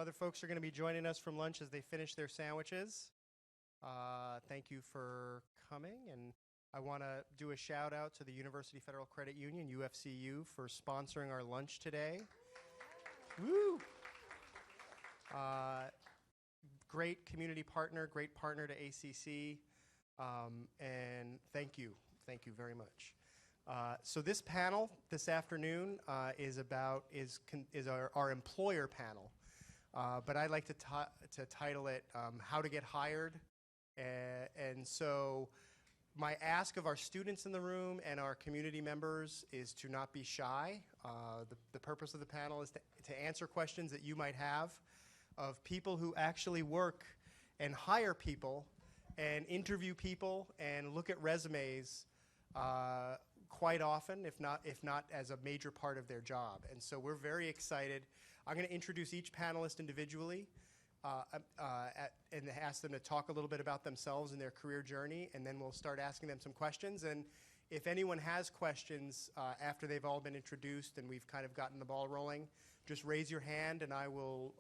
other folks are going to be joining us from lunch as they finish their sandwiches. Thank you for coming, and I want to do a shout out to the University Federal Credit Union, UFCU, for sponsoring our lunch today. Woo! Great community partner, great partner to ACC, and thank you very much. So this panel this afternoon is our employer panel, but I'd like to title it "How to Get Hired," and so my ask of our students in the room and our community members is to not be shy. The purpose of the panel is to answer questions that you might have of people who actually work and hire people and interview people and look at resumes quite often, if not as a major part of their job. And so we're very excited. I'm going to introduce each panelist individually and ask them to talk a little bit about themselves and their career journey, and then we'll start asking them some questions. And if anyone has questions after they've all been introduced and we've kind of gotten the ball rolling, just raise your hand and I will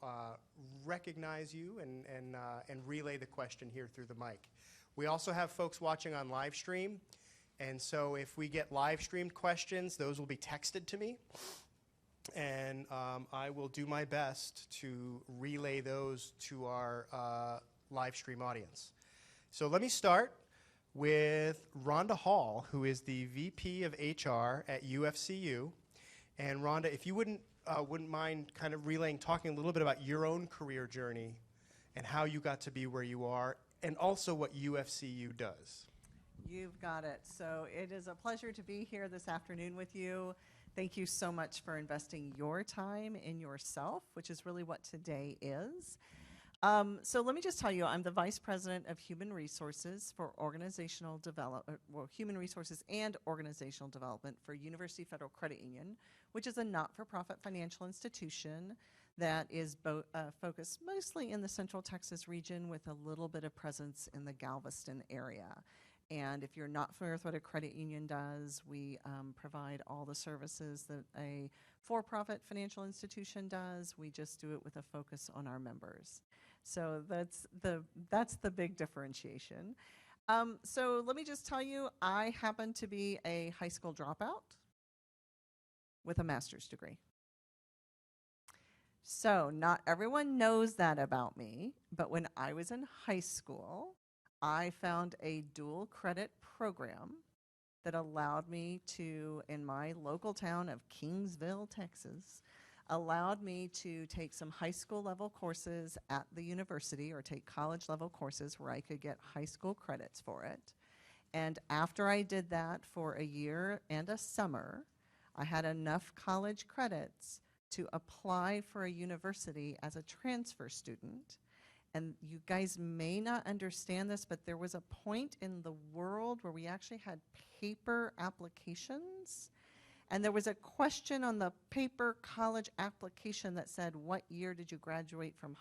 recognize you and relay the question here through the mic. We also have folks watching on live stream, and so if we get live streamed questions, those will be texted to me, and I will do my best to relay those to our live stream audience. So let me start with Rhonda Hall, who is the VP of HR at UFCU. And Rhonda, if you wouldn't mind kind of talking a little bit about your own career journey and how you got to be where you are, and also what UFCU does. You've got it. So it is a pleasure to be here this afternoon with you. Thank you so much for investing your time in yourself, which is really what today is. So let me just tell you, I'm the Vice President of Human Resources for Organizational Development, Human Resources and Organizational Development for University Federal Credit Union, which is a not-for-profit financial institution that is focused mostly in the Central Texas region with a little bit of presence in the Galveston area. And if you're not familiar with what a credit union does, we provide all the services that a for-profit financial institution does. We just do it with a focus on our members. So that's the big differentiation. So let me just tell you, I happen to be a high school dropout with a master's degree. So not everyone knows that about me, but when I was in high school, I found a dual credit program that allowed me to, in my local town of Kingsville, Texas, allowed me to take some high school level courses at the university or take college level courses where I could get high school credits for it. And after I did that for a year and a summer, I had enough college credits to apply for a university as a transfer student. And you guys may not understand this, but there was a point in the world where we actually had paper applications. And there was a question on the paper college application that said, what year did you graduate from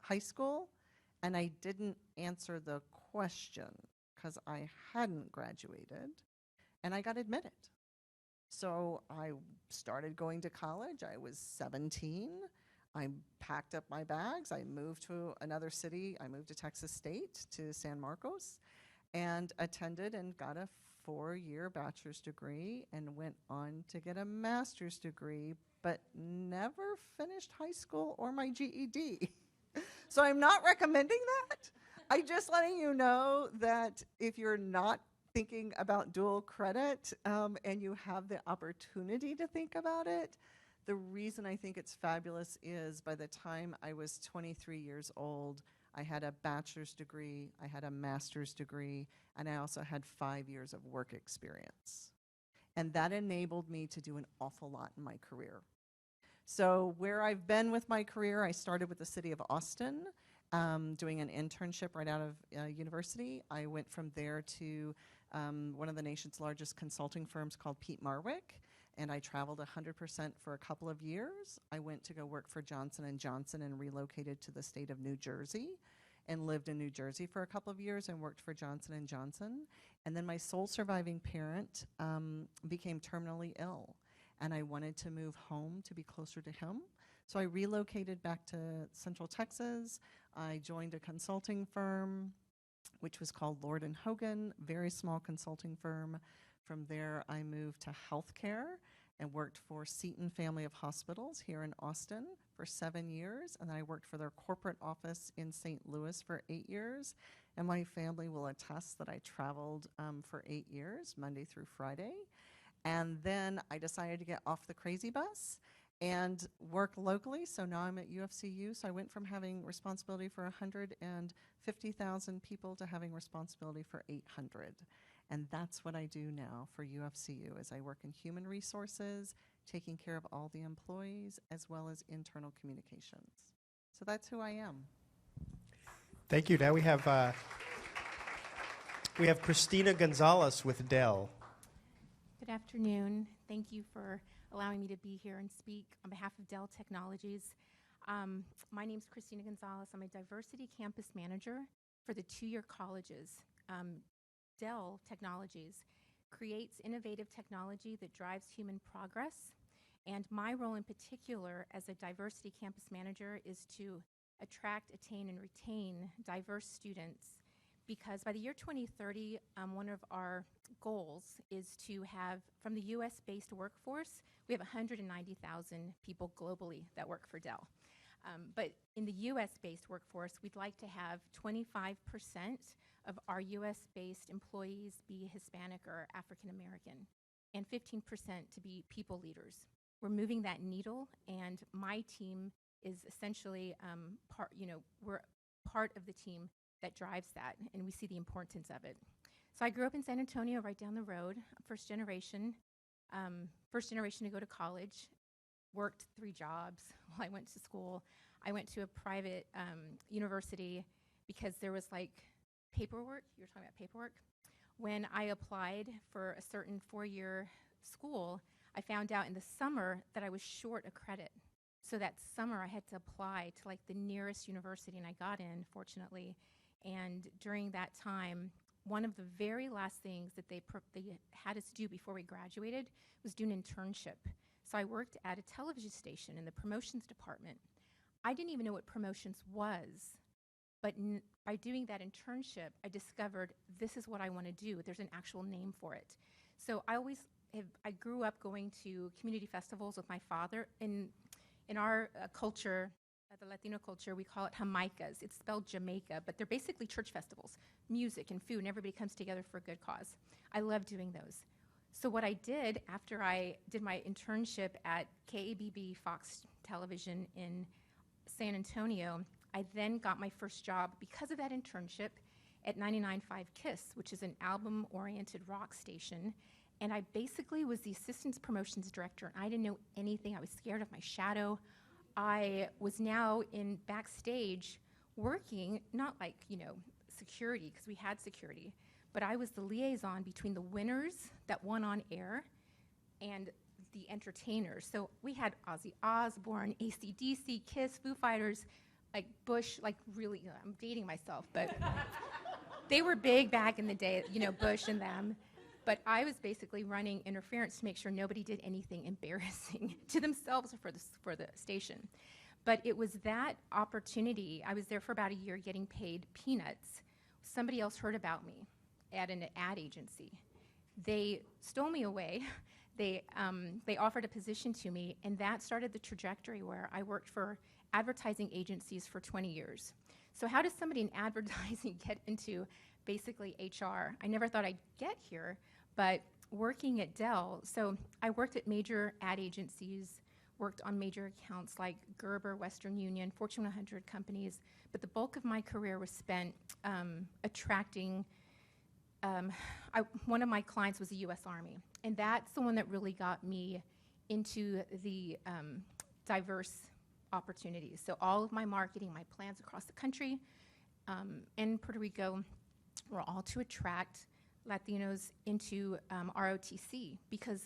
high school? And I didn't answer the question because I hadn't graduated, and I got admitted. So I started going to college. I was 17. I packed up my bags. I moved to another city. I moved to Texas State, to San Marcos, and attended and got a 4-year bachelor's degree and went on to get a master's degree, but never finished high school or my GED. So I'm not recommending that. I'm just letting you know that if you're not thinking about dual credit and you have the opportunity to think about it, the reason I think it's fabulous is by the time I was 23 years old, I had a bachelor's degree, I had a master's degree, and I also had 5 years of work experience. And that enabled me to do an awful lot in my career. So where I've been with my career, I started with the city of Austin, doing an internship right out of university. I went from there to one of the nation's largest consulting firms called Pete Marwick, and I traveled 100% for a couple of years. I went to go work for Johnson & Johnson and relocated to the state of New Jersey and lived in New Jersey for a couple of years and worked for Johnson & Johnson. And then my sole surviving parent became terminally ill. and I wanted to move home to be closer to him. So I relocated back to Central Texas. I joined a consulting firm, which was called Lord & Hogan, very small consulting firm. From there, I moved to healthcare and worked for Seton Family of Hospitals here in Austin for 7 years. And I worked for their corporate office in St. Louis for 8 years. And my family will attest that I traveled for 8 years, Monday through Friday. And then I decided to get off the crazy bus and work locally. So now I'm at UFCU. So I went from having responsibility for 150,000 people to having responsibility for 800. And that's what I do now for UFCU, is I work in human resources, taking care of all the employees, as well as internal communications. So that's who I am. Thank you. Now we have Christina Gonzalez with Dell. Good afternoon. Thank you for allowing me to be here and speak on behalf of Dell Technologies. My name is Christina Gonzalez. I'm a diversity campus manager for the 2-year colleges. Dell Technologies creates innovative technology that drives human progress. And my role in particular as a diversity campus manager is to attract, attain, and retain diverse students. Because by the year 2030, one of our goals is to have, from the US-based workforce, we have 190,000 people globally that work for Dell. But in the US-based workforce, we'd like to have 25% of our US-based employees be Hispanic or African American, and 15% to be people leaders. We're moving that needle, and my team is essentially we're part of the team that drives that, and we see the importance of it. So I grew up in San Antonio, right down the road, first generation to go to college, worked 3 jobs while I went to school. I went to a private university because there was like paperwork. You were talking about paperwork. When I applied for a certain 4-year school, I found out in the summer that I was short a credit. So that summer I had to apply to like the nearest university, and I got in, fortunately. And during that time, one of the very last things that they had us do before we graduated was do an internship. So I worked at a television station in the promotions department. I didn't even know what promotions was, but by doing that internship, I discovered this is what I want to do. There's an actual name for it. So I grew up going to community festivals with my father. In our culture, the Latino culture, we call it Jamaicas. It's spelled Jamaica, but they're basically church festivals, music and food, and everybody comes together for a good cause. I love doing those. So what I did after I did my internship at KABB Fox Television in San Antonio, I then got my first job because of that internship at 99.5 KISS, which is an album-oriented rock station. And I basically was the assistant promotions director. I didn't know anything. I was scared of my shadow. I was now in backstage working, not like, security, because we had security, but I was the liaison between the winners that won on air and the entertainers. So we had Ozzy Osbourne, AC/DC, KISS, Foo Fighters, like Bush, like really, I'm dating myself, but they were big back in the day, Bush and them. But I was basically running interference to make sure nobody did anything embarrassing to themselves or for the station. But it was that opportunity. I was there for about a year getting paid peanuts. Somebody else heard about me at an ad agency. They stole me away. They offered a position to me, and that started the trajectory where I worked for advertising agencies for 20 years. So how does somebody in advertising get into basically HR? I never thought I'd get here. But working at Dell, so I worked at major ad agencies, worked on major accounts like Gerber, Western Union, Fortune 100 companies, but the bulk of my career was spent attracting, one of my clients was the US Army, and that's the one that really got me into the diverse opportunities. So all of my marketing, my plans across the country, and Puerto Rico were all to attract Latinos into ROTC, because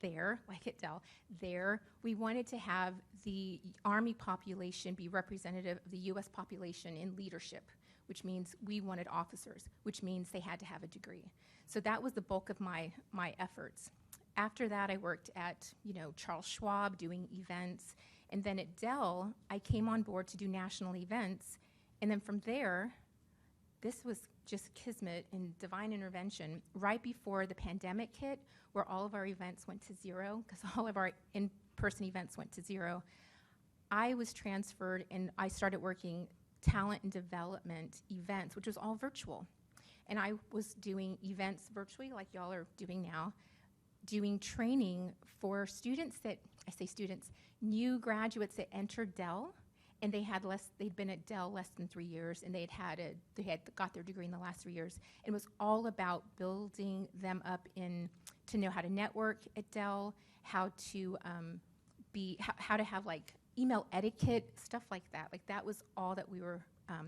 there, like at Dell, there we wanted to have the Army population be representative of the US population in leadership, which means we wanted officers, which means they had to have a degree. So that was the bulk of my efforts. After that, I worked at, Charles Schwab doing events. And then at Dell, I came on board to do national events. And then from there, this was just kismet and divine intervention right before the pandemic hit, where all of our events went to zero, because all of our in-person events went to zero. I was transferred, and I started working talent and development events, which was all virtual. And I was doing events virtually, like y'all are doing now, doing training for students that, I say students, new graduates that entered Dell, and they'd been at Dell less than 3 years, and they had got their degree in the last 3 years. And it was all about building them up to know how to network at Dell, how to how to have like email etiquette, stuff like that. Like that was all that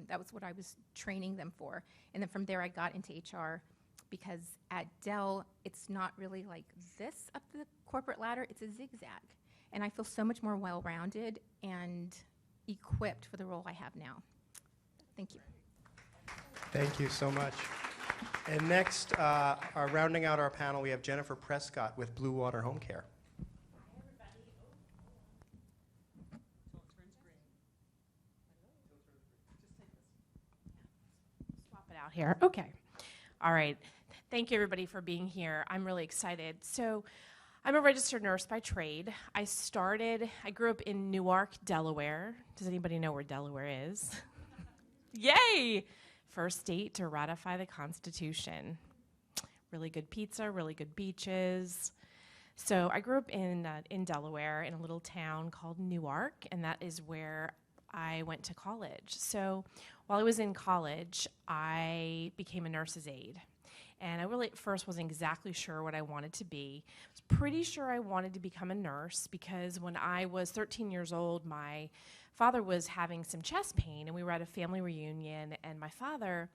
that was what I was training them for. And then from there I got into HR, because at Dell, it's not really like this up the corporate ladder, it's a zigzag. And I feel so much more well-rounded and equipped for the role I have now. Thank you. Thank you so much. And next, rounding out our panel, we have Jennifer Prescott with Blue Water Home Care. Swap it out here. Okay. All right. Thank you, everybody, for being here. I'm really excited. So I'm a registered nurse by trade. I grew up in Newark, Delaware. Does anybody know where Delaware is? Yay! First state to ratify the Constitution. Really good pizza, really good beaches. So I grew up in Delaware in a little town called Newark, and that is where I went to college. So while I was in college, I became a nurse's aide. And I really at first wasn't exactly sure what I wanted to be. I was pretty sure I wanted to become a nurse because when I was 13 years old, my father was having some chest pain, and we were at a family reunion, and my father,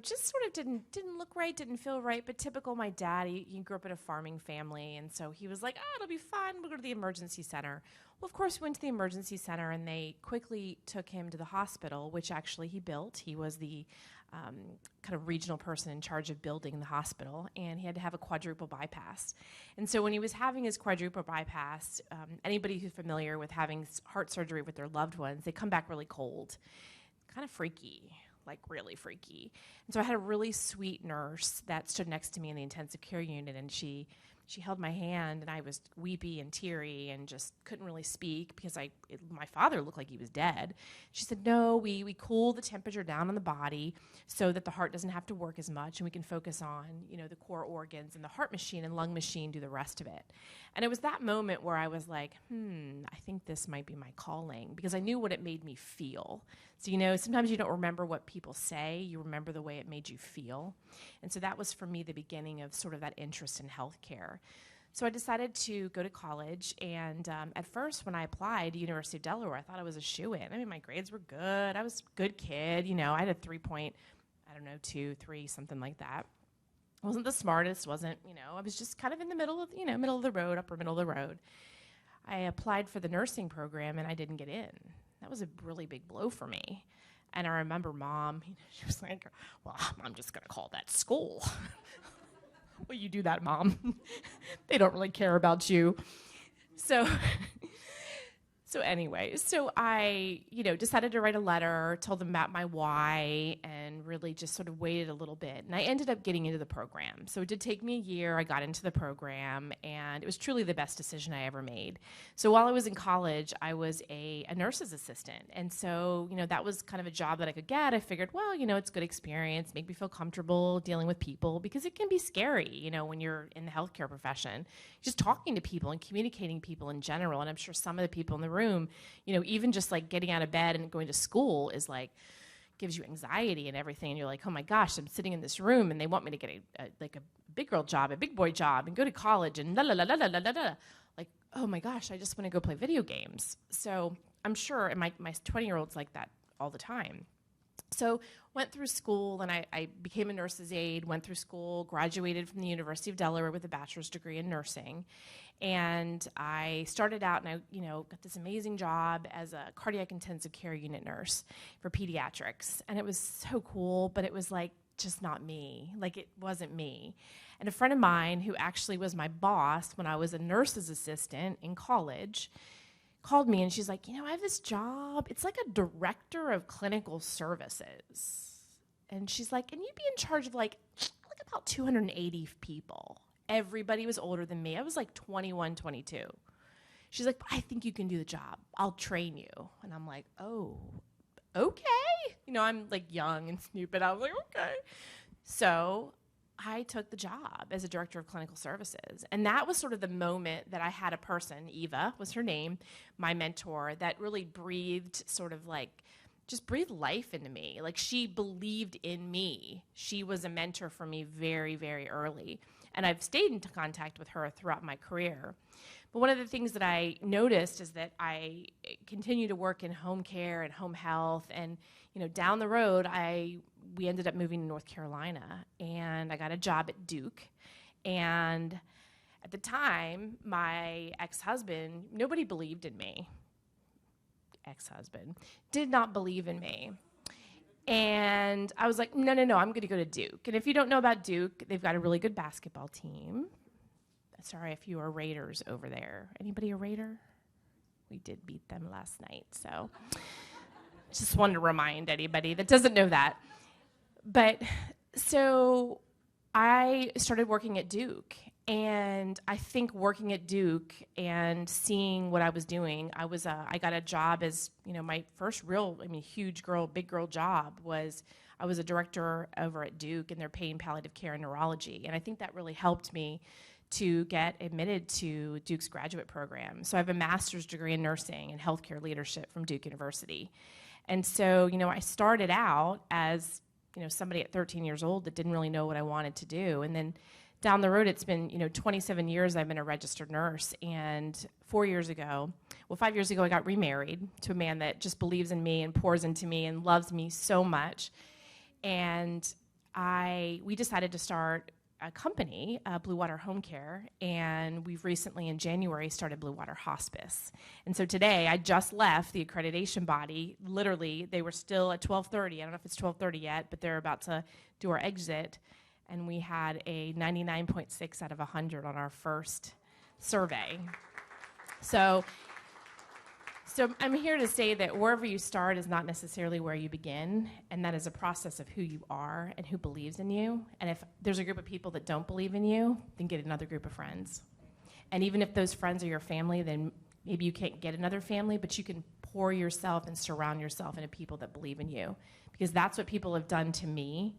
just sort of didn't look right, didn't feel right, but typical my dad, he grew up in a farming family, and so he was like, it'll be fine, we'll go to the emergency center. Well, of course, we went to the emergency center, and they quickly took him to the hospital, which actually he built. He was the kind of regional person in charge of building the hospital, and he had to have a quadruple bypass. And so when he was having his quadruple bypass, anybody who's familiar with having heart surgery with their loved ones, they come back really cold, kind of freaky, like really freaky. And so I had a really sweet nurse that stood next to me in the intensive care unit, and she held my hand, and I was weepy and teary and just couldn't really speak because my father looked like he was dead. She said, no, we cool the temperature down on the body so that the heart doesn't have to work as much, and we can focus on, the core organs, and the heart machine and lung machine do the rest of it. And it was that moment where I was like, I think this might be my calling, because I knew what it made me feel. So, sometimes you don't remember what people say, you remember the way it made you feel. And so that was for me the beginning of sort of that interest in healthcare. So I decided to go to college, and at first when I applied to University of Delaware, I thought I was a shoo-in. I mean, my grades were good. I was a good kid. I had a 2, 3, something like that. I wasn't the smartest, I was just kind of in the middle of the road, upper middle of the road. I applied for the nursing program, and I didn't get in. That was a really big blow for me. And I remember Mom, she was like, well, I'm just going to call that school. Well, you do that, Mom. They don't really care about you. So anyway, I, decided to write a letter, told them about my why, and really just sort of waited a little bit. And I ended up getting into the program. So it did take me a year. I got into the program, and it was truly the best decision I ever made. So while I was in college, I was a nurse's assistant. And so, that was kind of a job that I could get. I figured, well, it's good experience, make me feel comfortable dealing with people, because it can be scary, when you're in the healthcare profession. Just talking to people and communicating people in general. And I'm sure some of the people in the room, even just like getting out of bed and going to school is like, gives you anxiety and everything. And you're like, oh my gosh, I'm sitting in this room and they want me to get a big girl job, a big boy job, and go to college and la la la la la la la. Like, oh my gosh, I just want to go play video games. So I'm sure, and my 20-year-old's like that all the time. So went through school, and I became a nurse's aide, went through school, graduated from the University of Delaware with a bachelor's degree in nursing. And I started out, and I got this amazing job as a cardiac intensive care unit nurse for pediatrics. And it was so cool, but it was like just not me. Like, it wasn't me. And a friend of mine who actually was my boss when I was a nurse's assistant in college called me, and she's like, I have this job. It's like a director of clinical services. And she's like, and you'd be in charge of like about 280 people. Everybody was older than me. I was like 21, 22. She's like, I think you can do the job. I'll train you. And I'm like, oh, okay. I'm like young and stupid. I was like, okay. So I took the job as a director of clinical services. And that was sort of the moment that I had a person, Eva was her name, my mentor, that really breathed sort of like, just breathed life into me. Like, she believed in me. She was a mentor for me very, very early. And I've stayed in contact with her throughout my career. But one of the things that I noticed is that I continue to work in home care and home health. And, down the road, we ended up moving to North Carolina. And I got a job at Duke. And at the time, my ex-husband, nobody believed in me. Ex-husband did not believe in me. And I was like, no, I'm going to go to Duke. And if you don't know about Duke, they've got a really good basketball team. Sorry if you are Raiders over there. Anybody a Raider? We did beat them last night. So just wanted to remind anybody that doesn't know that. But so I started working at Duke. And I think working at Duke and seeing what I was doing, I got a job as, my first real, big girl job was I was a director over at Duke, and they're paying palliative care and neurology. And I think that really helped me to get admitted to Duke's graduate program. So I have a master's degree in nursing and healthcare leadership from Duke University. And so, I started out as, somebody at 13 years old that didn't really know what I wanted to do. And then down the road, it's been, 27 years I've been a registered nurse. And 5 years ago, I got remarried to a man that just believes in me and pours into me and loves me so much. And we decided to start a company, Blue Water Home Care, and we've recently in January started Blue Water Hospice. And so today I just left the accreditation body. Literally, they were still at 12:30. I don't know if it's 12:30 yet, but they're about to do our exit. And we had a 99.6 out of 100 on our first survey. So I'm here to say that wherever you start is not necessarily where you begin, and that is a process of who you are and who believes in you. And if there's a group of people that don't believe in you, then get another group of friends. And even if those friends are your family, then maybe you can't get another family, but you can pour yourself and surround yourself into people that believe in you, because that's what people have done to me,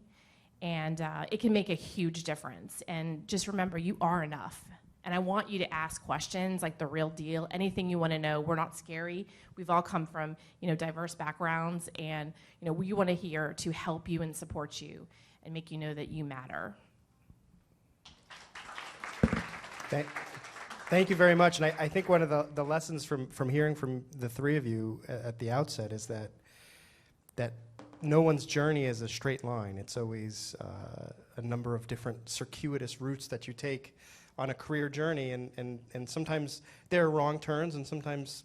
and it can make a huge difference. And just remember, you are enough. And I want you to ask questions like the real deal, anything you want to know. We're not scary. We've all come from, diverse backgrounds, and, we want to hear to help you and support you and make you know that you matter. Thank you very much. And I think one of the lessons from hearing from the three of you at the outset is that no one's journey is a straight line. It's always a number of different circuitous routes that you take on a career journey, and sometimes there are wrong turns, and sometimes,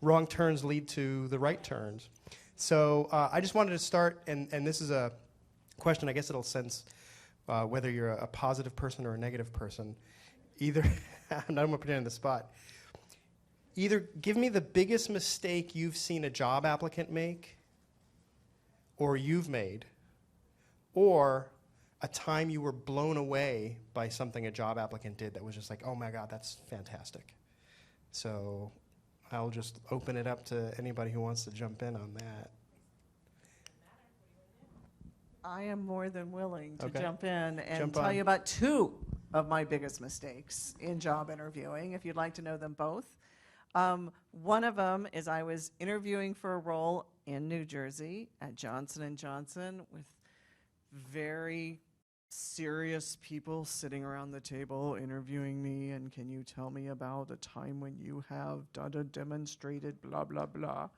wrong turns lead to the right turns. So I just wanted to start, and this is a question, I guess it'll sense whether you're a positive person or a negative person. Either, I'm not going to put it on the spot, either give me the biggest mistake you've seen a job applicant make, or you've made, or a time you were blown away by something a job applicant did that was just like, oh my God, that's fantastic. So I'll just open it up to anybody who wants to jump in on that. I am more than willing to Okay. jump in and Jump tell on. you about two of my biggest mistakes in job interviewing, if you'd like to know them both. One of them is I was interviewing for a role in New Jersey at Johnson & Johnson with very serious people sitting around the table interviewing me, and can you tell me about a time when you have demonstrated blah, blah, blah.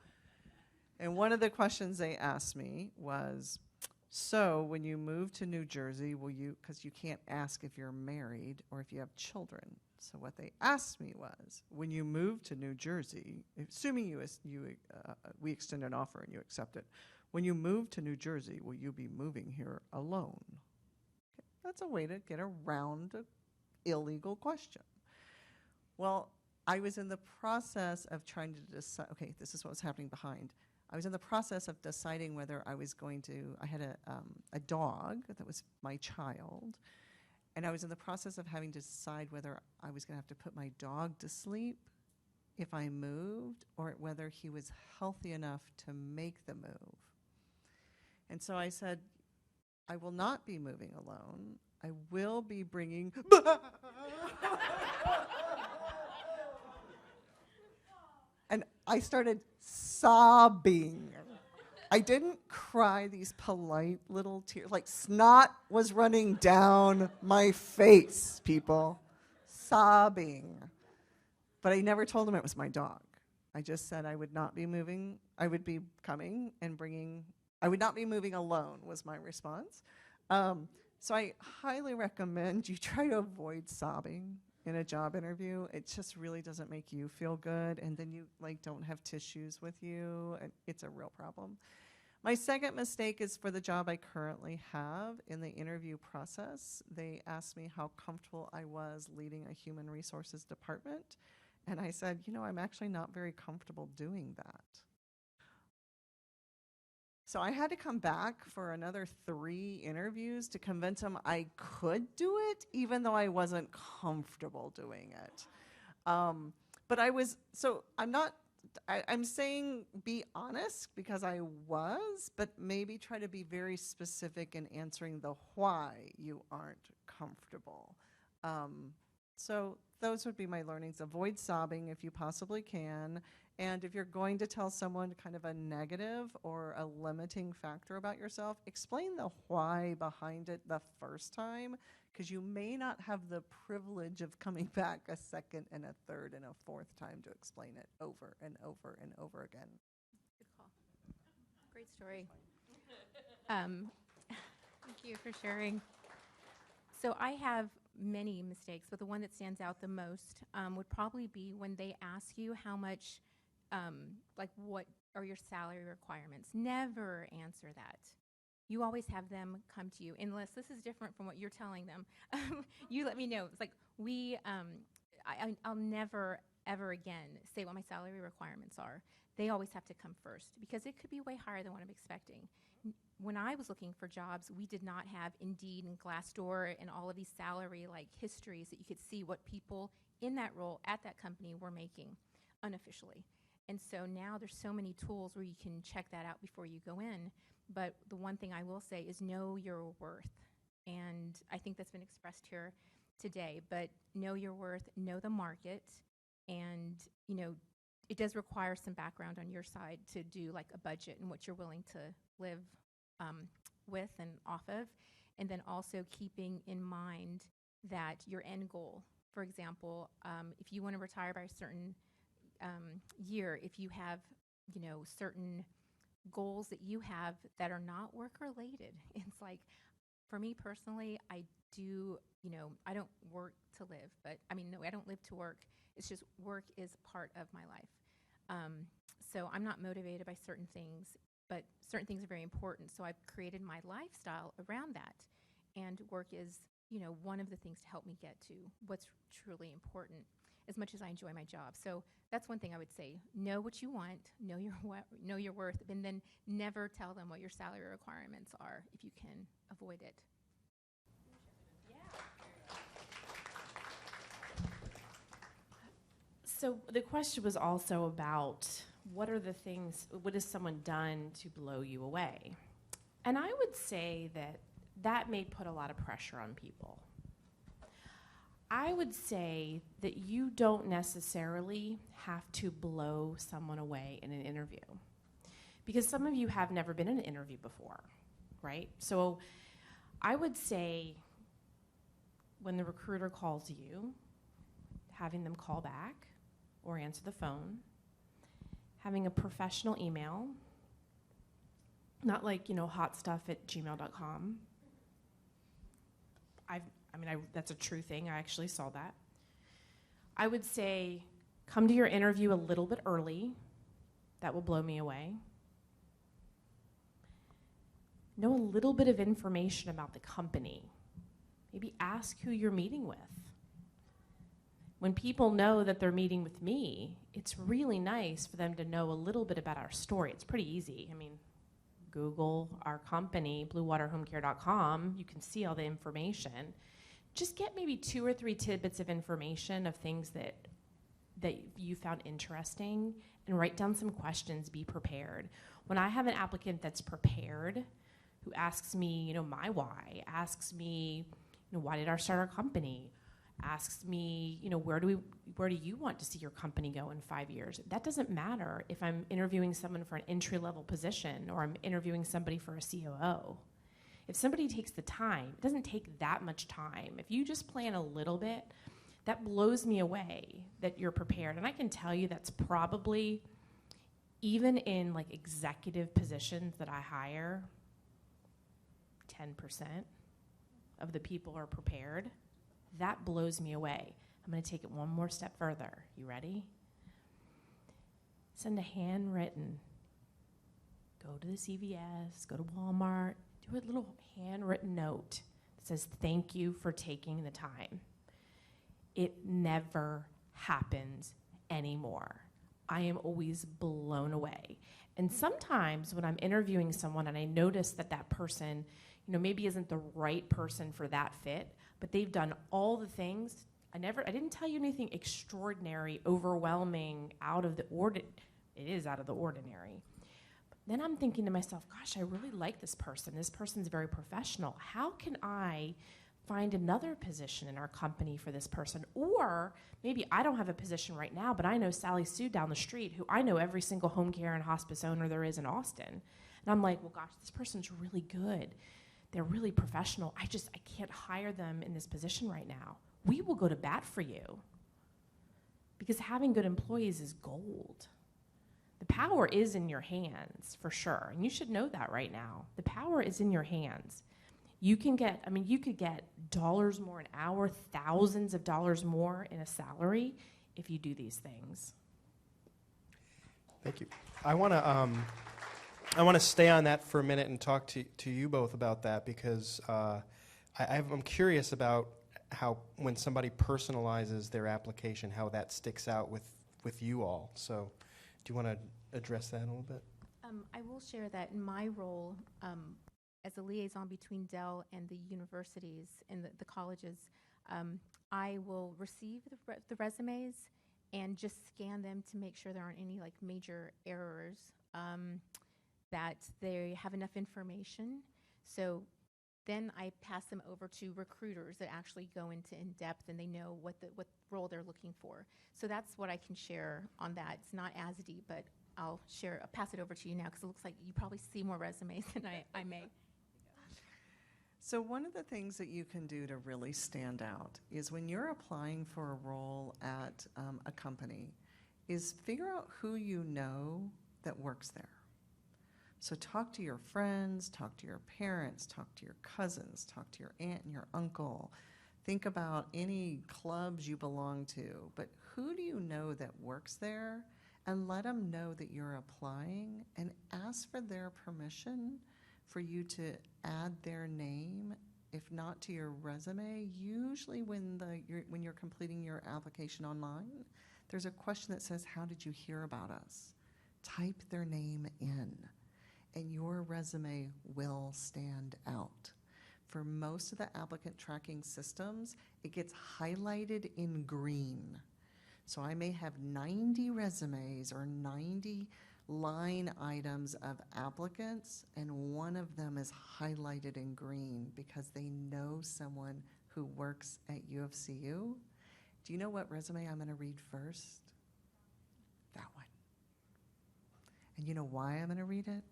And one of the questions they asked me was, so when you move to New Jersey, will you, because you can't ask if you're married or if you have children. So what they asked me was, when you move to New Jersey, assuming we extend an offer and you accept it, when you move to New Jersey, will you be moving here alone? Okay, that's a way to get around an illegal question. Well, I was in the process of trying to decide, okay, this is what was happening behind. I was in the process of deciding whether I was going to, I had a dog that was my child, and I was in the process of having to decide whether I was going to have to put my dog to sleep if I moved, or whether he was healthy enough to make the move. And so I said, I will not be moving alone. I will be bringing... And I started sobbing. I didn't cry these polite little tears. Like snot was running down my face, people. Sobbing. But I never told him it was my dog. I just said I would not be moving. I would be coming and bringing... I would not be moving alone was my response. So I highly recommend you try to avoid sobbing in a job interview. It just really doesn't make you feel good, and then you don't have tissues with you, and it's a real problem. My second mistake is for the job I currently have. In the interview process, they asked me how comfortable I was leading a human resources department, and I said, I'm actually not very comfortable doing that. So I had to come back for another 3 interviews to convince him I could do it, even though I wasn't comfortable doing it. But I'm saying be honest, because I was, but maybe try to be very specific in answering the why you aren't comfortable. So those would be my learnings. Avoid sobbing if you possibly can. And if you're going to tell someone kind of a negative or a limiting factor about yourself, explain the why behind it the first time, because you may not have the privilege of coming back a second and a third and a fourth time to explain it over and over and over again. Good call. Great story. Thank you for sharing. So I have many mistakes, but the one that stands out the most would probably be when they ask you how much, what are your salary requirements. Never answer that. You always have them come to you, unless this is different from what you're telling them. You let me know. It's like I'll never, ever again say what my salary requirements are. They always have to come first, because it could be way higher than what I'm expecting. When I was looking for jobs, we did not have Indeed and Glassdoor and all of these salary histories that you could see what people in that role at that company were making unofficially. And so now there's so many tools where you can check that out before you go in. But the one thing I will say is know your worth. And I think that's been expressed here today. But know your worth, know the market, and it does require some background on your side to do a budget and what you're willing to live with and off of. And then also keeping in mind that your end goal, for example, if you want to retire by a certain year, if you have certain goals that you have that are not work related, it's like, for me personally, I do, I don't work to live, but I don't live to work. It's just work is part of my life. So I'm not motivated by certain things, but certain things are very important. So I've created my lifestyle around that. And work is, one of the things to help me get to what's truly important, as much as I enjoy my job. So that's one thing I would say. Know what you want, know your worth, and then never tell them what your salary requirements are if you can avoid it. So the question was also about what has someone done to blow you away? And I would say that may put a lot of pressure on people. I would say that you don't necessarily have to blow someone away in an interview, because some of you have never been in an interview before, right? So I would say when the recruiter calls you, having them call back or answer the phone, having a professional email, not hotstuff@gmail.com. That's a true thing. I actually saw that. I would say come to your interview a little bit early. That will blow me away. know a little bit of information about the company. Maybe ask who you're meeting with. When people know that they're meeting with me, it's really nice for them to know a little bit about our story. It's pretty easy. I mean, Google our company, bluewaterhomecare.com. You can see all the information. Just get maybe 2 or 3 tidbits of information of things that you found interesting, and write down some questions. Be prepared. When I have an applicant that's prepared, who asks me, my why, asks me, why did I start our company, asks me, where do you want to see your company go in 5 years? That doesn't matter if I'm interviewing someone for an entry-level position or I'm interviewing somebody for a COO. If somebody takes the time, it doesn't take that much time. If you just plan a little bit, that blows me away that you're prepared. And I can tell you that's probably, even in like executive positions that I hire, 10% of the people are prepared. That blows me away. I'm going to take it one more step further. You ready? Send a handwritten. Go to the CVS, go to Walmart, do a little handwritten note that says, thank you for taking the time. It never happens anymore. I am always blown away. And sometimes when I'm interviewing someone and I notice that that person, maybe isn't the right person for that fit, but they've done all the things. I didn't tell you anything extraordinary, overwhelming, out of the ordinary. It is out of the ordinary. But then I'm thinking to myself, gosh, I really like this person. This person's very professional. How can I find another position in our company for this person? Or maybe I don't have a position right now, but I know Sally Sue down the street, who I know every single home care and hospice owner there is in Austin. And I'm like, well, gosh, this person's really good. They're really professional. I can't hire them in this position right now. We will go to bat for you, because having good employees is gold. The power is in your hands, for sure, and you should know that right now. The power is in your hands. You could get dollars more an hour, thousands of dollars more in a salary if you do these things. Thank you. I want to stay on that for a minute and talk to you both about that, because I'm curious about how, when somebody personalizes their application, how that sticks out with you all. So do you want to address that a little bit? I will share that in my role as a liaison between Dell and the universities and the colleges, I will receive the resumes and just scan them to make sure there aren't any major errors, that they have enough information. So then I pass them over to recruiters that actually go into in-depth, and they know what role they're looking for. So that's what I can share on that. It's not as deep, but I'll pass it over to you now, because it looks like you probably see more resumes than I may. So one of the things that you can do to really stand out is, when you're applying for a role at a company, is figure out who you know that works there. So talk to your friends, talk to your parents, talk to your cousins, talk to your aunt and your uncle. Think about any clubs you belong to, but who do you know that works there? And let them know that you're applying, and ask for their permission for you to add their name, if not to your resume. Usually when you're completing your application online, there's a question that says, how did you hear about us? Type their name in, and your resume will stand out. For most of the applicant tracking systems, it gets highlighted in green. So I may have 90 resumes or 90 line items of applicants, and one of them is highlighted in green because they know someone who works at UFCU. Do you know what resume I'm going to read first? That one. And you know why I'm going to read it?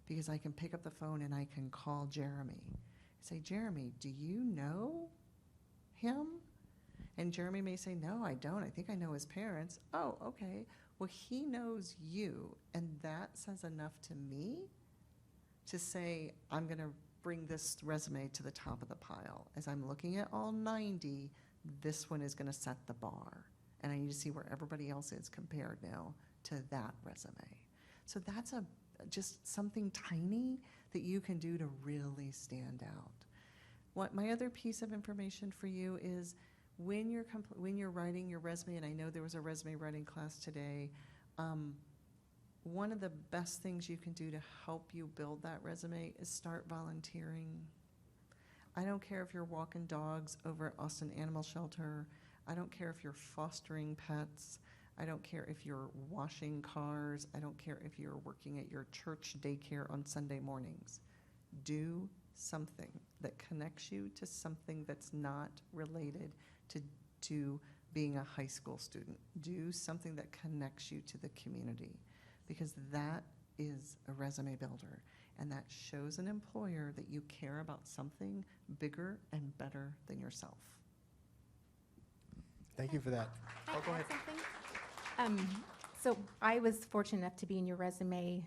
Because I can pick up the phone and I can call Jeremy. Say, Jeremy, do you know him? And Jeremy may say, no, I don't. I think I know his parents. Oh, okay. Well, he knows you, and that says enough to me to say, I'm going to bring this resume to the top of the pile. As I'm looking at all 90, this one is going to set the bar. And I need to see where everybody else is compared now to that resume. So that's a just something tiny that you can do to really stand out. What my other piece of information for you is when you're writing your resume, and I know there was a resume writing class today, one of the best things you can do to help you build that resume is start volunteering. I don't care if you're walking dogs over at Austin Animal Shelter. I don't care if you're fostering pets. I don't care if you're washing cars. I don't care if you're working at your church daycare on Sunday mornings. Do something that connects you to something that's not related to being a high school student. Do something that connects you to the community, because that is a resume builder, and that shows an employer that you care about something bigger and better than yourself. Thank you for that. Can I Oh, go add ahead. something? So I was fortunate enough to be in your resume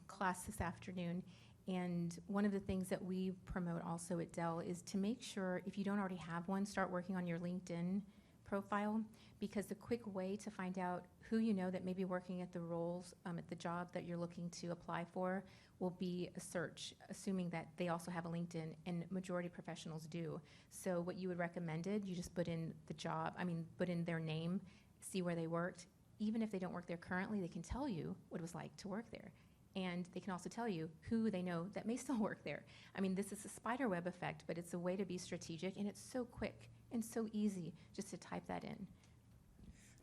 class this afternoon, and one of the things that we promote also at Dell is to make sure, if you don't already have one, start working on your LinkedIn profile, because the quick way to find out who you know that may be working at the roles, at the job that you're looking to apply for, will be a search, assuming that they also have a LinkedIn, and majority of professionals do. So what you would recommended, you just put in the job, put in their name, see where they worked. Even if they don't work there currently, they can tell you what it was like to work there. And they can also tell you who they know that may still work there. This is a spider web effect, but it's a way to be strategic, and it's so quick and so easy just to type that in.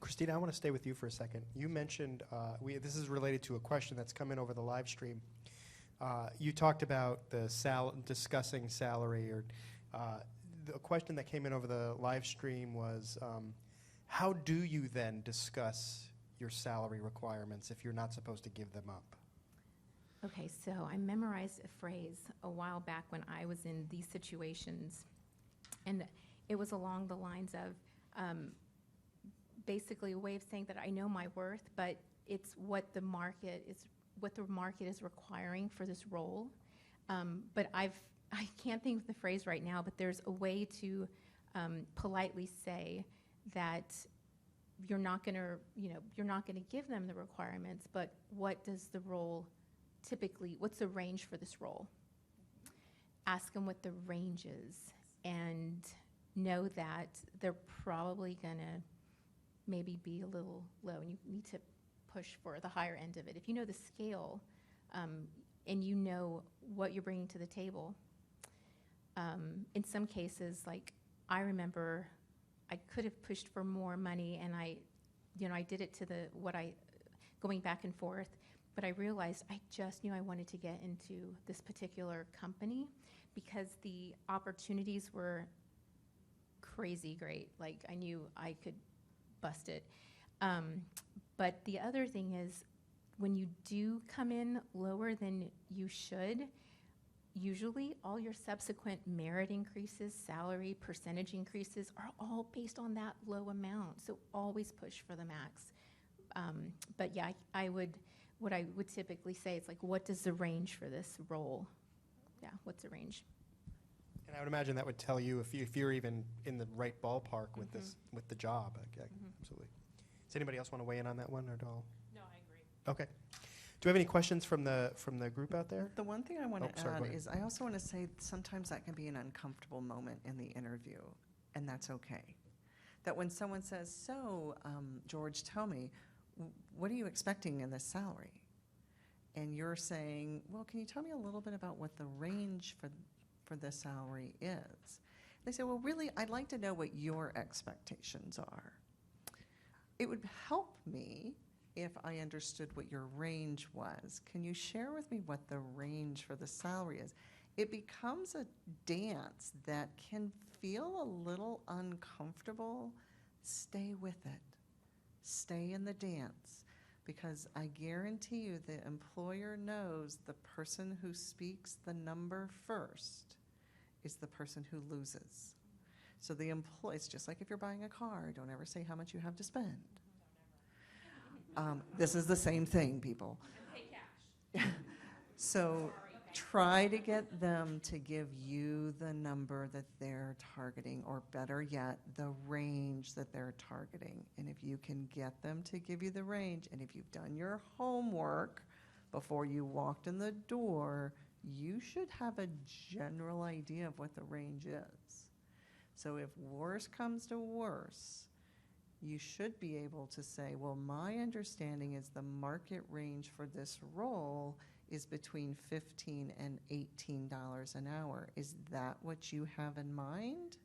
Christina, I want to stay with you for a second. You mentioned, this is related to a question that's come in over the live stream. You talked about discussing salary, or the question that came in over the live stream was, how do you then discuss your salary requirements if you're not supposed to give them up? Okay, so I memorized a phrase a while back when I was in these situations, and it was along the lines of basically a way of saying that I know my worth, but it's what the market is requiring for this role. But I can't think of the phrase right now, but there's a way to politely say that you're not going to give them the requirements, but what does the role typically, what's the range for this role? Ask them what the range is, and know that they're probably going to maybe be a little low, and you need to push for the higher end of it. If you know the scale, and you know what you're bringing to the table, in some cases, like I remember I could have pushed for more money, and I did it to going back and forth, but I realized I just knew I wanted to get into this particular company because the opportunities were crazy great. Like I knew I could bust it. But the other thing is, when you do come in lower than you should, usually all your subsequent merit increases, salary percentage increases are all based on that low amount. So always push for the max. But yeah, what I would typically say is like, what does the range for this role? Yeah, what's the range? And I would imagine that would tell you if you're even in the right ballpark with with the job. Absolutely. Does anybody else want to weigh in on that one at all? No, I agree. Okay. Do we have any questions from the group out there? The one thing I want to sorry, go add ahead. is I also want to say sometimes that can be an uncomfortable moment in the interview, and that's okay. That when someone says, so, George, tell me, what are you expecting in this salary? And you're saying, well, can you tell me a little bit about what the range for the salary is? They say, well, really, I'd like to know what your expectations are. It would help me if I understood what your range was. Can you share with me what the range for the salary is? It becomes a dance that can feel a little uncomfortable. Stay with it. Stay in the dance, because I guarantee you the employer knows the person who speaks the number first is the person who loses. So the it's just like if you're buying a car, don't ever say how much you have to spend. This is the same thing, people. And pay cash. So try to get them to give you the number that they're targeting, or better yet, the range that they're targeting. And if you can get them to give you the range, and if you've done your homework before you walked in the door, you should have a general idea of what the range is. So if worse comes to worse, you should be able to say, well, my understanding is the market range for this role is between $15 and $18 an hour. Is that what you have in mind?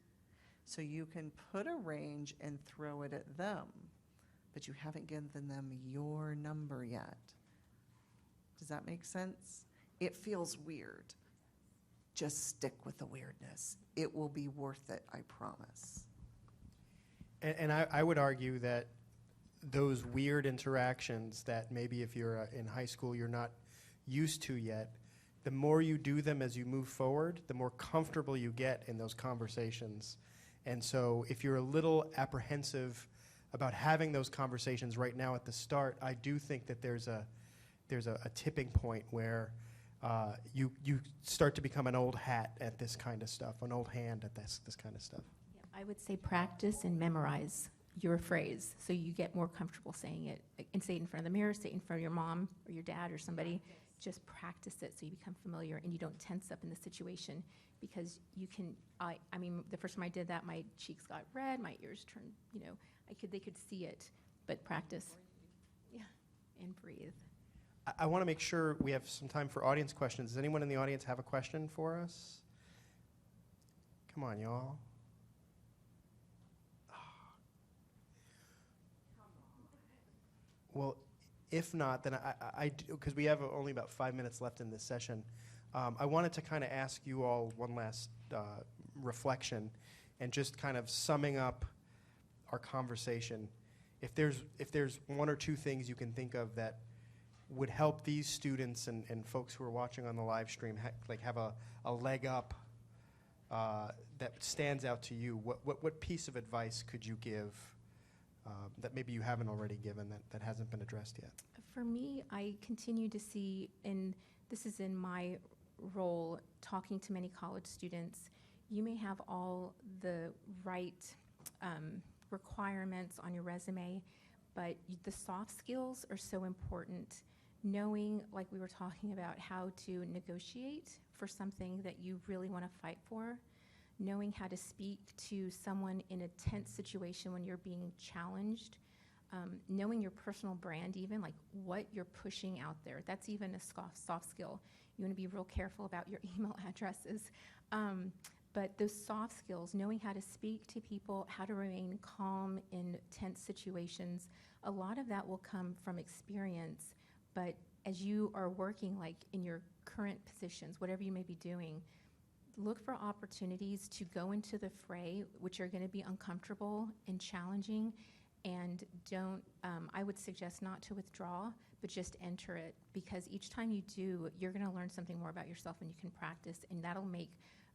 So you can put a range and throw it at them, but you haven't given them your number yet. Does that make sense? It feels weird. Just stick with the weirdness. It will be worth it, I promise. And I would argue that those weird interactions that maybe if you're in high school you're not used to yet, the more you do them as you move forward, the more comfortable you get in those conversations. And so if you're a little apprehensive about having those conversations right now at the start, I do think that there's a tipping point where you start to become an old hat at this kind of stuff, an old hand at this kind of stuff. I would say practice and memorize your phrase so you get more comfortable saying it. And say it in front of the mirror, say it in front of your mom or your dad or somebody. Just practice it so you become familiar and you don't tense up in the situation, because you can, I mean, the first time I did that, my cheeks got red, my ears turned, they could see it, but practice. Yeah, and breathe. I want to make sure we have some time for audience questions. Does anyone in the audience have a question for us? Come on, y'all. Well, if not, then because we have only about 5 minutes left in this session, I wanted to kind of ask you all one last reflection and just kind of summing up our conversation. If there's one or two things you can think of that would help these students and folks who are watching on the live stream have a leg up that stands out to you, what piece of advice could you give that maybe you haven't already given that hasn't been addressed yet? For me, I continue to see, and this is in my role talking to many college students, you may have all the right requirements on your resume, but the soft skills are so important. Knowing, like we were talking about, how to negotiate for something that you really want to fight for, knowing how to speak to someone in a tense situation when you're being challenged, knowing your personal brand, even like what you're pushing out there. That's even a soft skill. You want to be real careful about your email addresses. But those soft skills, knowing how to speak to people, how to remain calm in tense situations, a lot of that will come from experience. But as you are working like in your current positions, whatever you may be doing, look for opportunities to go into the fray, which are going to be uncomfortable and challenging, and don't, I would suggest not to withdraw, but just enter it, because each time you do, you're going to learn something more about yourself and you can practice, and that'll make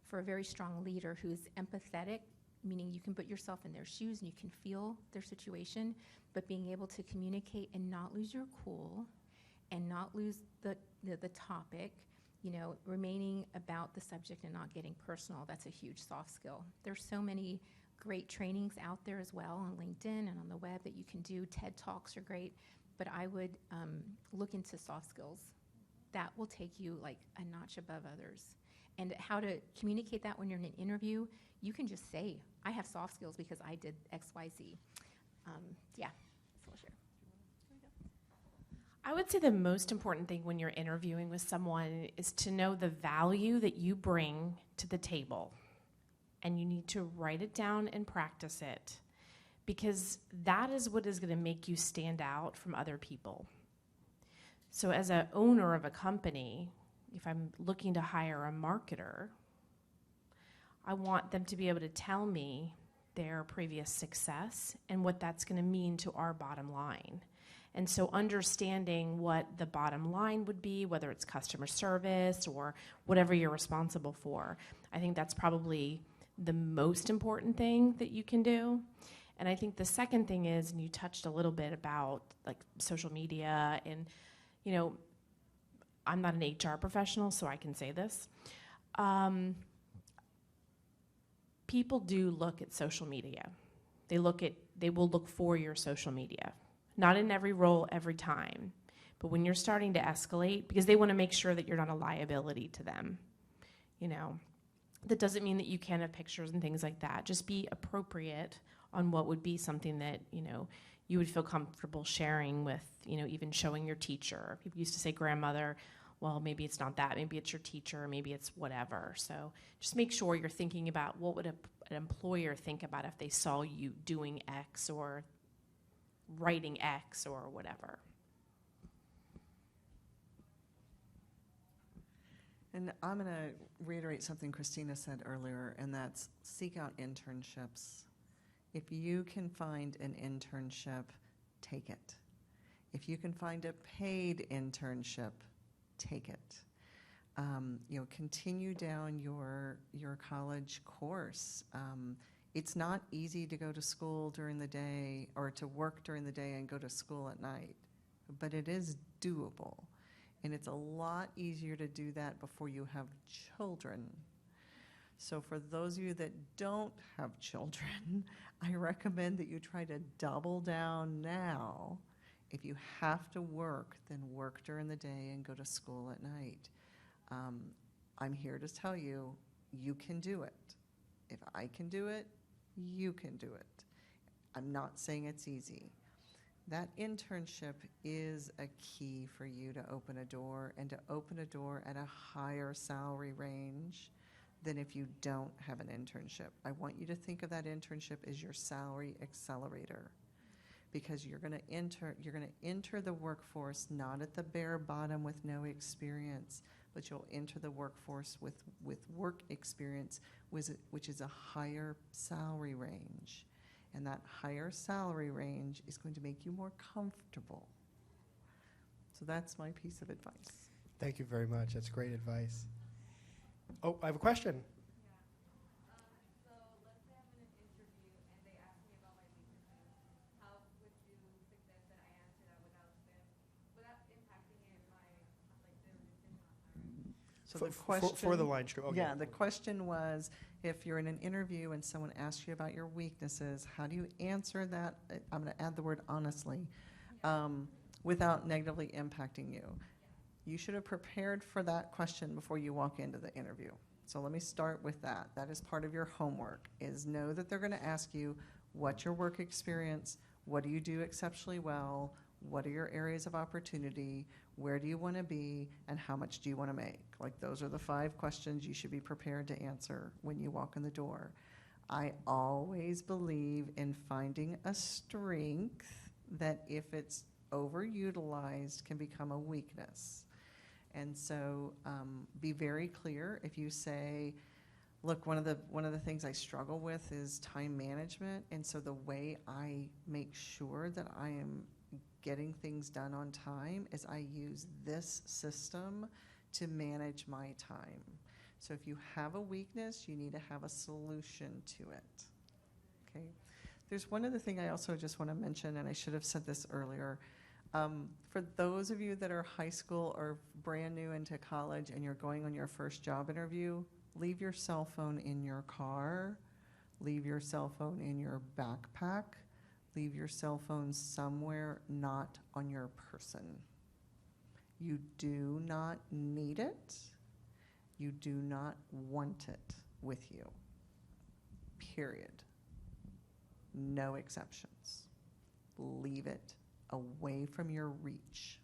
for a very strong leader who's empathetic, meaning you can put yourself in their shoes and you can feel their situation, but being able to communicate and not lose your cool and not lose the topic, remaining about the subject and not getting personal. That's a huge soft skill. There's so many great trainings out there as well on LinkedIn and on the web that you can do. TED Talks are great, but I would look into soft skills. That will take you like a notch above others. And how to communicate that when you're in an interview, you can just say, I have soft skills because I did X, Y, Z. Yeah, that's what I'll share. I would say the most important thing when you're interviewing with someone is to know the value that you bring to the table. And you need to write it down and practice it, because that is what is going to make you stand out from other people. So as an owner of a company, if I'm looking to hire a marketer, I want them to be able to tell me their previous success and what that's going to mean to our bottom line. And so understanding what the bottom line would be, whether it's customer service or whatever you're responsible for, I think that's probably the most important thing that you can do. And I think the second thing is, and you touched a little bit about like social media, and I'm not an HR professional, so I can say this. People do look at social media. They will look for your social media. Not in every role, every time, But when you're starting to escalate, because they want to make sure that you're not a liability to them, you know, that doesn't mean that you can't have pictures and things like that. Just be appropriate on what would be something that, you know, you would feel comfortable sharing with, you know, even showing your teacher. People used to say grandmother. Well, maybe it's not that. Maybe it's your teacher. Maybe it's whatever. So just make sure you're thinking about what would an employer think about if they saw you doing X or writing X or whatever. And I'm going to reiterate something Christina said earlier, and that's seek out internships. If you can find an internship, take it. If you can find a paid internship, take it. You know, continue down your college course. It's not easy to go to school during the day or to work during the day and go to school at night, but it is doable. And it's a lot easier to do that before you have children. So for those of you that don't have children, I recommend that you try to double down now. If you have to work, then work during the day and go to school at night. I'm here to tell you, you can do it. If I can do it, you can do it. I'm not saying it's easy. That internship is a key for you to open a door, and to open a door at a higher salary range than if you don't have an internship. I want you to think of that internship as your salary accelerator, because you're going to enter the workforce not at the bare bottom with no experience, but you'll enter the workforce with work experience, which is a higher salary range. And that higher salary range is going to make you more comfortable. So that's my piece of advice. Thank you very much. That's great advice. Oh, I have a question. So let's say I'm in an interview and they ask me about my weaknesses. How would you suggest that I answer that without impacting it my their decision on hiring? So the question For the line show. Okay. Yeah, the question was, if you're in an interview and someone asks you about your weaknesses, how do you answer that? I'm going to add the word honestly, without negatively impacting you. You should have prepared for that question before you walk into the interview. So let me start with that. That is part of your homework, is know that they're going to ask you, what's your work experience? What do you do exceptionally well? What are your areas of opportunity? Where do you want to be? And how much do you want to make? Like, those are the 5 questions you should be prepared to answer when you walk in the door. I always believe in finding a strength that, if it's overutilized, can become a weakness. And so be very clear. If you say, look, one of the things I struggle with is time management, and so the way I make sure that I am getting things done on time is I use this system to manage my time. So if you have a weakness, you need to have a solution to it. Okay. There's one other thing I also just want to mention, and I should have said this earlier. For those of you that are high school or brand new into college and you're going on your first job interview, leave your cell phone in your car, leave your cell phone in your backpack, leave your cell phone somewhere not on your person. You do not need it. You do not want it with you. Period. No exceptions. Leave it away from your reach.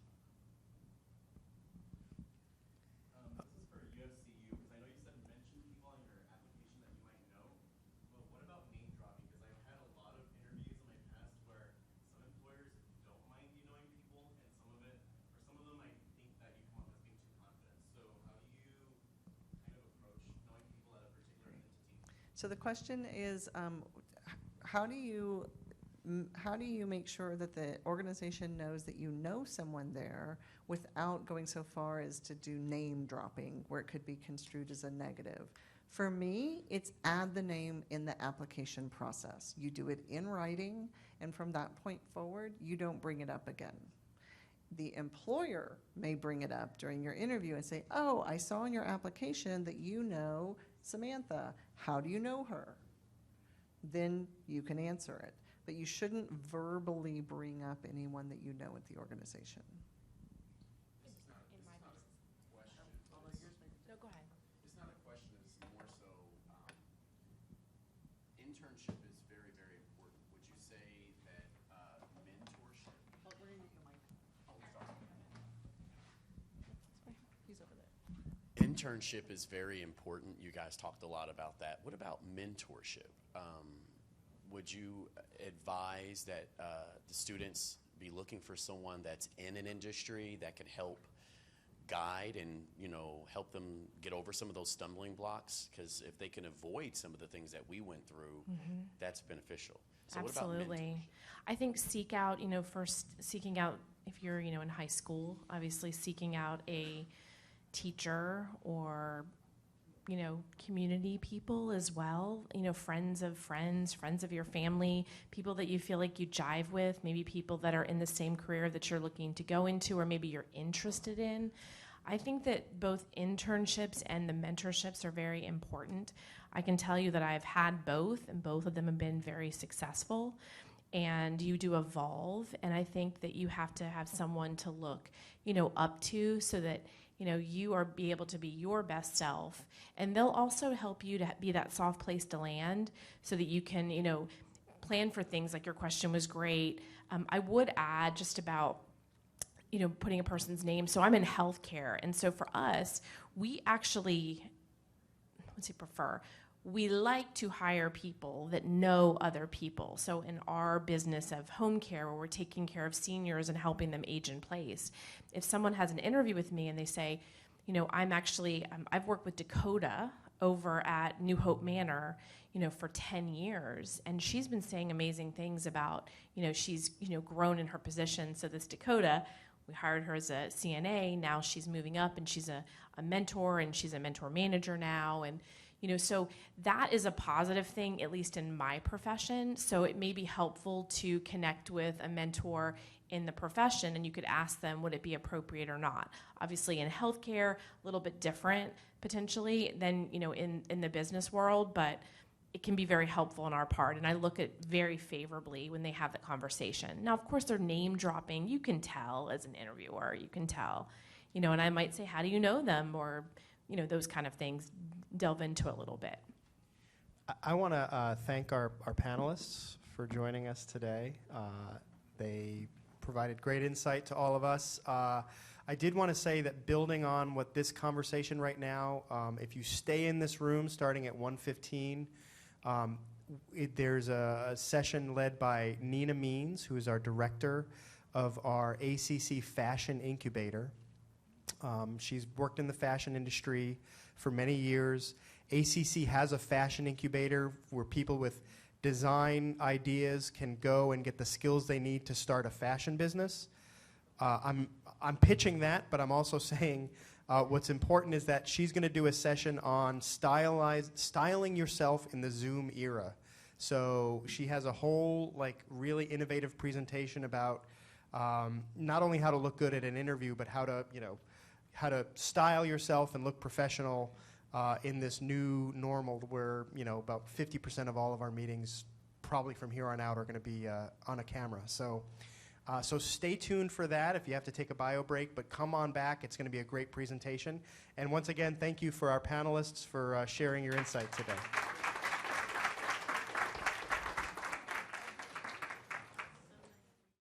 This is for UFCU, because I know you said mention people on your application that you might know, but what about name dropping? Because I've had a lot of interviews in my past where some employers don't mind you knowing people, and some of them might think that you come off as being too confident. So how do you kind of approach knowing people at a particular entity? So the question is, how do you make sure that the organization knows that you know someone there without going so far as to do name dropping, where it could be construed as a negative? For me, it's add the name in the application process. You do it in writing, and from that point forward, you don't bring it up again. The employer may bring it up during your interview and say, oh, I saw in your application that you know Samantha. How do you know her? Then you can answer it. But you shouldn't verbally bring up anyone that you know at the organization. internship is very important. You guys talked a lot about that. What about mentorship? Would you advise that the students be looking for someone that's in an industry that can help guide and, you know, help them get over some of those stumbling blocks? Because if they can avoid some of the things that we went through, that's beneficial. So Absolutely. What about mentorship? I think seek out, first seeking out, if you're, in high school, obviously seeking out a teacher or, community people as well, friends of your family, people that you feel like you jive with, maybe people that are in the same career that you're looking to go into or maybe you're interested in. I think that both internships and the mentorships are very important. I can tell you that I've had both, and both of them have been very successful. And you do evolve, and I think that you have to have someone to look, up to, so that you are be able to be your best self, and they'll also help you to be that soft place to land, so that you can, plan for things. Like your question was great. I would add just about, putting a person's name. So I'm in healthcare, and so for us, we actually, we like to hire people that know other people. So in our business of home care, where we're taking care of seniors and helping them age in place, if someone has an interview with me and they say, I've worked with Dakota over at New Hope Manor, for 10 years, and she's been saying amazing things about, she's, grown in her position. So this Dakota, we hired her as a CNA, now she's moving up and she's a mentor, and she's a mentor manager now, and so that is a positive thing, at least in my profession. So it may be helpful to connect with a mentor in the profession, and you could ask them, would it be appropriate or not? Obviously in healthcare, a little bit different potentially than in the business world, but it can be very helpful on our part. And I look at very favorably when they have the conversation. Now, of course, they're name dropping. You can tell as an interviewer, you can tell, and I might say, how do you know them? Or, those kind of things, delve into a little bit. I want to thank our panelists for joining us today. They provided great insight to all of us. I did want to say that building on what this conversation right now, if you stay in this room starting at 1:15, there's a session led by Nina Means, who is our director of our ACC Fashion Incubator. She's worked in the fashion industry for many years. ACC has a fashion incubator where people with design ideas can go and get the skills they need to start a fashion business. I'm pitching that, but I'm also saying what's important is that she's going to do a session on styling yourself in the Zoom era. So she has a whole really innovative presentation about not only how to look good at an interview, but how to style yourself and look professional in this new normal where, about 50% of all of our meetings probably from here on out are going to be on a camera. So stay tuned for that if you have to take a bio break, but come on back. It's going to be a great presentation. And once again, thank you for our panelists for sharing your insight today.